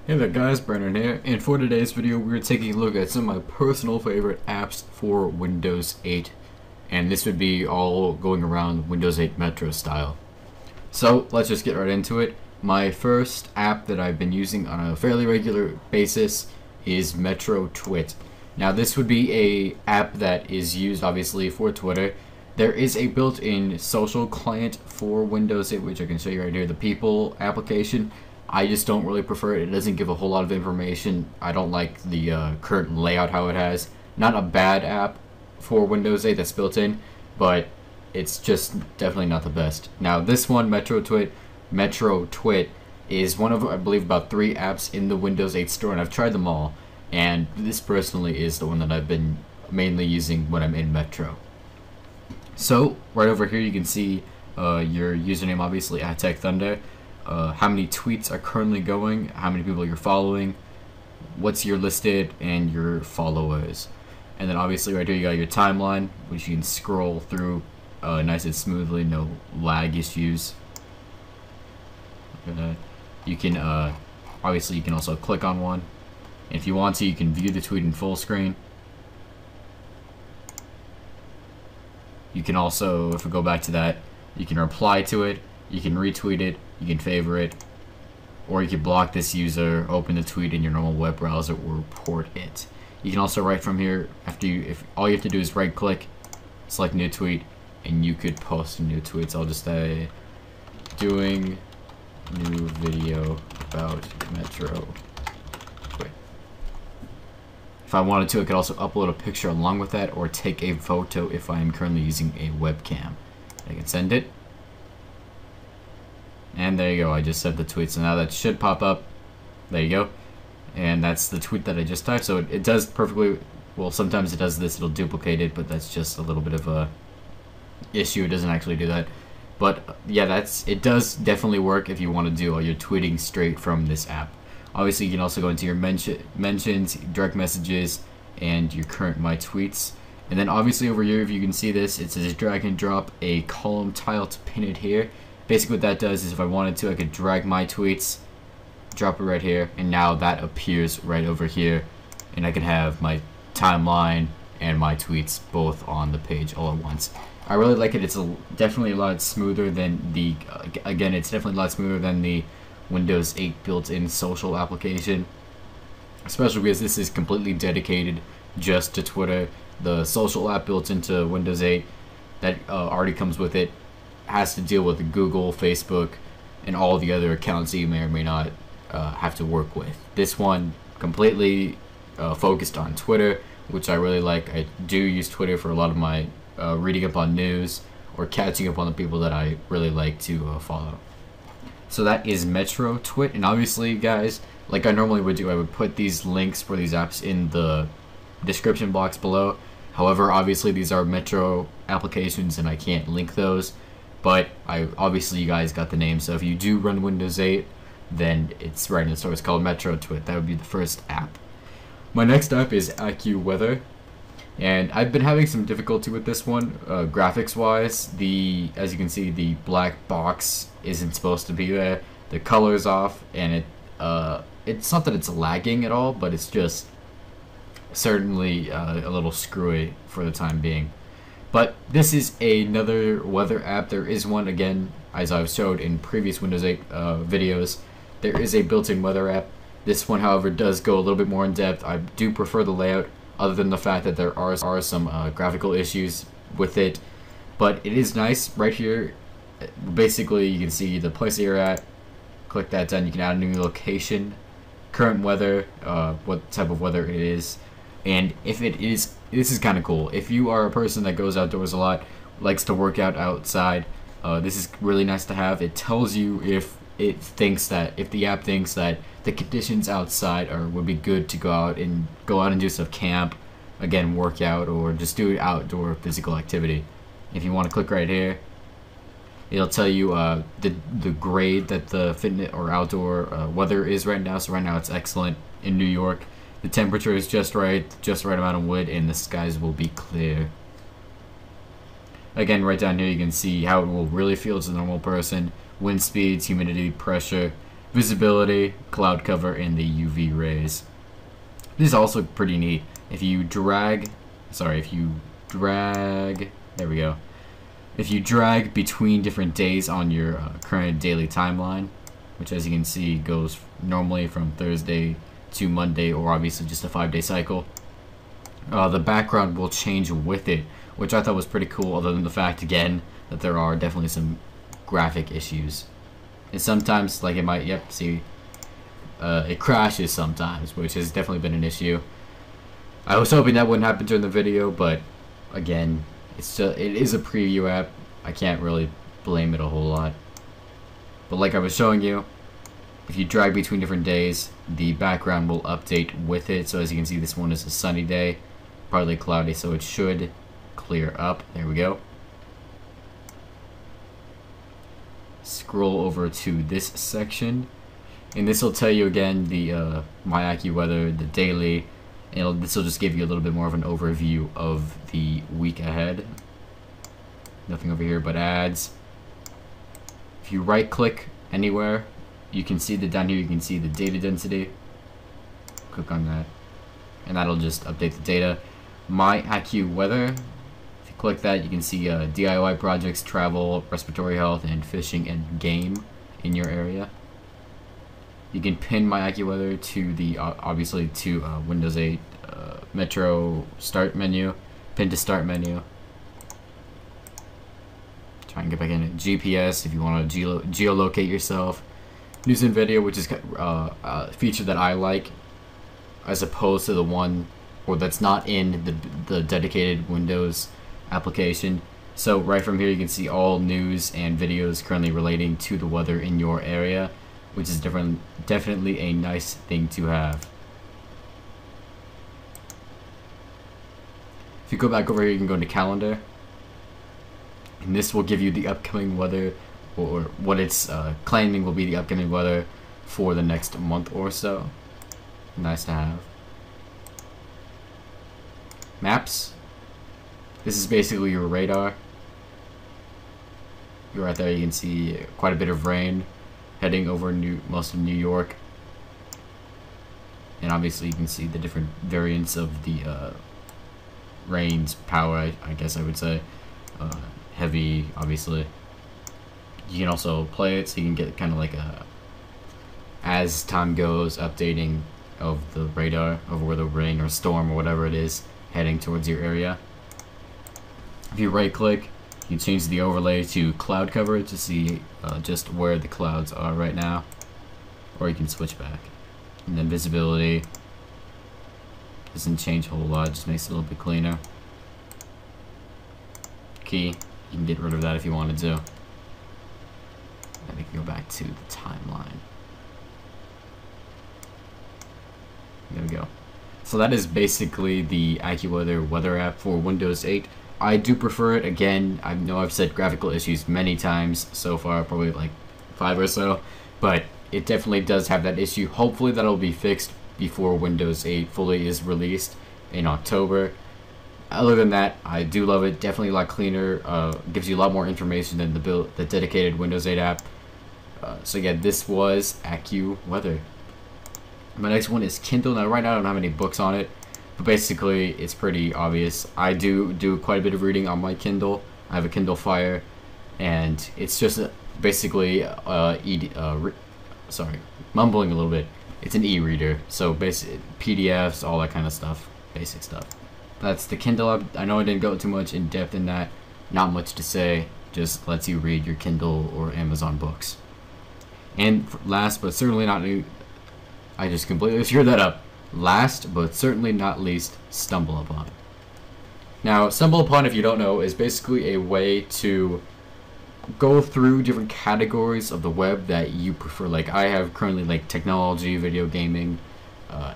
Hey there guys, Brennan here, and for today's video we're taking a look at some of my personal favorite apps for Windows 8, and this would be all going around Windows 8 Metro style. So let's just get right into it. My first app that I've been using on a fairly regular basis is Metro Twit. Now this would be a app that is used obviously for Twitter. There is a built-in social client for Windows 8, which I can show you right here, the People application. I just don't really prefer it. It doesn't give a whole lot of information. I don't like the current layout how it has. Not a bad app for Windows 8 that's built in, but it's just definitely not the best. Now this one, Metro Twit, is one of, I believe, about 3 apps in the Windows 8 store, and I've tried them all. And this personally is the one that I've been mainly using when I'm in Metro. So right over here you can see your username, obviously at Tech Thunder. How many tweets are currently going, how many people you're following, what's your listed, and your followers. And then obviously right here you got your timeline, which you can scroll through nice and smoothly, no lag issues. Look at that. You can obviously you can also click on one. And if you want to, you can view the tweet in full screen. You can also, if we go back to that, you can reply to it, you can retweet it, you can favorite, or you can block this user, open the tweet in your normal web browser, or report it. You can also write from here. If all you have to do is right click, select new tweet, and you could post a new tweet. So I'll just say doing new video about Metro Twit. If I wanted to, I could also upload a picture along with that, or take a photo if I am currently using a webcam. I can send it. And there you go, I just sent the tweet, so now that should pop up. There you go. And that's the tweet that I just typed, so it does perfectly, well, sometimes it does this, it'll duplicate it, but that's just a little bit of a issue, it doesn't actually do that. But yeah, it does definitely work if you want to do all your tweeting straight from this app. Obviously you can also go into your mentions, direct messages, and your current My Tweets. And then obviously over here, if you can see this, it says drag and drop a column tile to pin it here. Basically what that does is if I wanted to, I could drag my tweets, drop it right here, and now that appears right over here, and I can have my timeline and my tweets both on the page all at once. I really like it. It's definitely a lot smoother than the, again, it's definitely a lot smoother than the Windows 8 built-in social application, especially because this is completely dedicated just to Twitter. The social app built into Windows 8 that already comes with it has to deal with Google, Facebook, and all the other accounts that you may or may not have to work with. This one completely focused on Twitter, which I really like. I do use Twitter for a lot of my reading up on news or catching up on the people that I really like to follow. So that is Metro Twit, and obviously guys, like I normally would do, I would put these links for these apps in the description box below. However, obviously these are Metro applications and I can't link those. But obviously you guys got the name, so if you do run Windows 8, then it's right in the store. It's called Metro Twit. That would be the first app. My next app is AccuWeather, and I've been having some difficulty with this one, graphics wise. As you can see, the black box isn't supposed to be there. The color's off, and it's not that it's lagging at all, but it's just certainly a little screwy for the time being. But this is another weather app. There is one, again, as I've showed in previous Windows 8 videos, there is a built-in weather app. This one, however, does go a little bit more in depth. I do prefer the layout, other than the fact that there are some graphical issues with it. But it is nice. Right here, basically, you can see the place that you're at. Click that down. You can add a new location, current weather, what type of weather it is. And if it is, this is kind of cool. If you are a person that goes outdoors a lot, likes to work out outside, this is really nice to have. It tells you if the app thinks that the conditions outside would be good to go out and do stuff, camp, again, work out, or just do outdoor physical activity. If you want to click right here, it'll tell you the grade that the fitness or outdoor weather is right now. So right now it's excellent in New York. The temperature is just right amount of wind, and the skies will be clear. Again, right down here you can see how it will really feel to the normal person. Wind speeds, humidity, pressure, visibility, cloud cover, and the UV rays. This is also pretty neat. If you drag, there we go. If you drag between different days on your current daily timeline, which as you can see goes normally from Thursday to Monday, or obviously just a 5-day cycle, the background will change with it, which I thought was pretty cool, other than the fact, again, that there are definitely some graphic issues. And sometimes, like it might, see, it crashes sometimes, which has definitely been an issue. I was hoping that wouldn't happen during the video, but again, it is a preview app. I can't really blame it a whole lot. But like I was showing you, if you drag between different days, the background will update with it. So as you can see, this one is a sunny day, partly cloudy, so it should clear up. There we go. Scroll over to this section, and this will tell you again the My AccuWeather, the daily, and this will just give you a little bit more of an overview of the week ahead. Nothing over here but ads. If you right click anywhere, you can see that down here you can see the data density. Click on that, and that'll just update the data. My AccuWeather, if you click that, you can see DIY projects, travel, respiratory health, and fishing and game in your area. You can pin My AccuWeather to the obviously to Windows 8 Metro start menu, pin to start menu. Try and get back in it. GPS if you want to geolocate yourself. News and video, which is a feature that I like, as opposed to the one or that's not in the dedicated Windows application. So right from here you can see all news and videos currently relating to the weather in your area, which is definitely a nice thing to have. If you go back over here, you can go to calendar, and this will give you the upcoming weather, or what it's claiming will be the upcoming weather for the next month or so. Nice to have. Maps. This is basically your radar. You're right there. You can see quite a bit of rain heading over most of New York, and obviously you can see the different variants of the rain's power. I guess I would say heavy, obviously. You can also play it, so you can get kind of like a, as time goes, updating of the radar over where the rain or storm or whatever it is heading towards your area. If you right click, you can change the overlay to cloud cover to see just where the clouds are right now, or you can switch back. And then visibility doesn't change a whole lot, just makes it a little bit cleaner. Key, you can get rid of that if you wanted to. And we can go back to the timeline. There we go. So that is basically the AccuWeather weather app for Windows 8. I do prefer it. Again, I know I've said graphical issues many times so far, probably like 5 or so, but it definitely does have that issue. Hopefully that'll be fixed before Windows 8 fully is released in October. Other than that, I do love it. Definitely a lot cleaner. Gives you a lot more information than the dedicated Windows 8 app. So yeah, this was AccuWeather. My next one is Kindle. Now right now I don't have any books on it, but basically it's pretty obvious. I do quite a bit of reading on my Kindle. I have a Kindle Fire, and it's just basically mumbling a little bit. It's an e-reader, so basic PDFs, all that kind of stuff, basic stuff. That's the Kindle app. I know I didn't go too much in depth in that. Not much to say. Just lets you read your Kindle or Amazon books. And last but certainly not least, I just completely screwed that up. Last but certainly not least, StumbleUpon. Now, StumbleUpon, if you don't know, is basically a way to go through different categories of the web that you prefer. Like I have currently like technology, video gaming,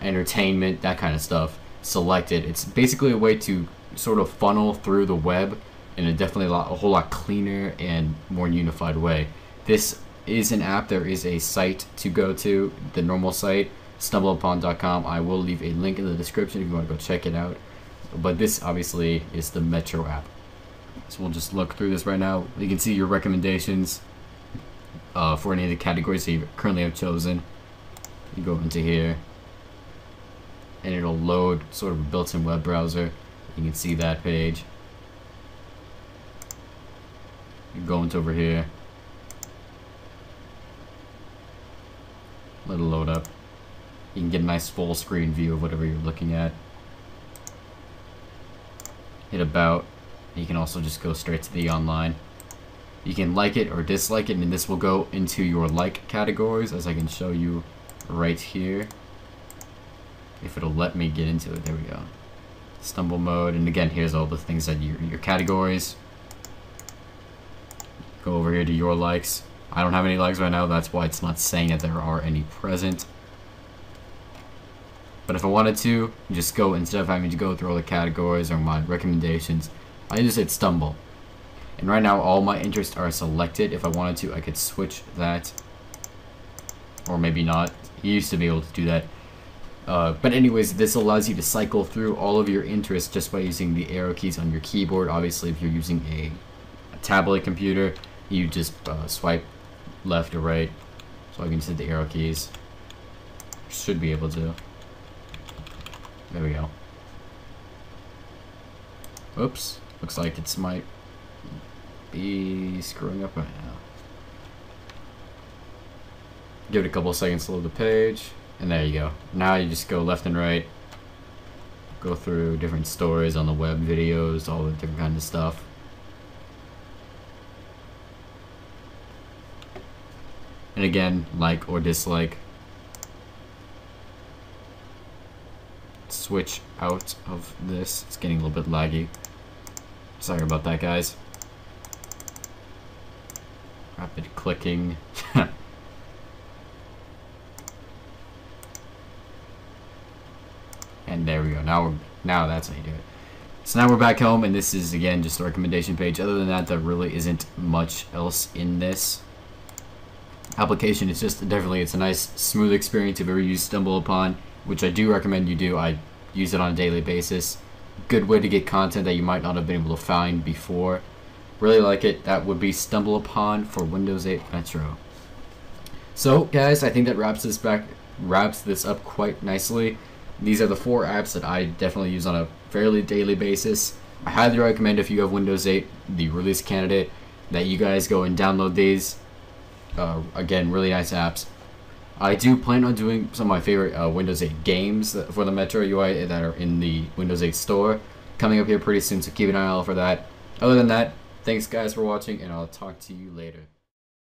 entertainment, that kind of stuff selected. It's basically a way to sort of funnel through the web in a whole lot cleaner and more unified way. This is an app. There is a site to go to, the normal site, stumbleupon.com. I will leave a link in the description if you want to go check it out. But this obviously is the Metro app. So we'll just look through this right now. You can see your recommendations. for any of the categories that you currently have chosen. You go into here, and it'll load sort of a built-in web browser. You can see that page. You go into over here, let it load up. You can get a nice full screen view of whatever you're looking at. Hit about. You can also just go straight to the online. You can like it or dislike it, and this will go into your like categories, as I can show you right here. If it'll let me get into it, there we go. Stumble mode, and again, here's all the things that your categories. Go over here to your likes. I don't have any likes right now, that's why it's not saying that there are any present. But if I wanted to, just go, instead of having to go through all the categories or my recommendations, I just hit stumble. And right now all my interests are selected. If I wanted to, I could switch that. Or maybe not. You used to be able to do that. But anyways, this allows you to cycle through all of your interests just by using the arrow keys on your keyboard. Obviously, if you're using a tablet computer, you just swipe left or right. So I can just hit the arrow keys. Should be able to. There we go. Oops. Looks like it might be screwing up right now. Give it a couple of seconds to load the page. And there you go. Now you just go left and right. Go through different stories on the web, videos, all the different kinds of stuff. And again, like or dislike. Switch out of this. It's getting a little bit laggy. Sorry about that, guys. Rapid clicking. And there we go. Now that's how you do it. So now we're back home, and this is again just a recommendation page. Other than that, there really isn't much else in this application. It's just definitely, it's a nice smooth experience if you ever use Stumble Upon, which I do recommend you do. I use it on a daily basis. Good way to get content that you might not have been able to find before. Really like it. That would be Stumble Upon for Windows 8 Metro. So guys, I think that wraps this up quite nicely. These are the 4 apps that I definitely use on a fairly daily basis. I highly recommend, if you have Windows 8, the release candidate, that you guys go and download these. Again, really nice apps. I do plan on doing some of my favorite Windows 8 games for the Metro UI that are in the Windows 8 store coming up here pretty soon, so keep an eye out for that. Other than that, thanks guys for watching, and I'll talk to you later.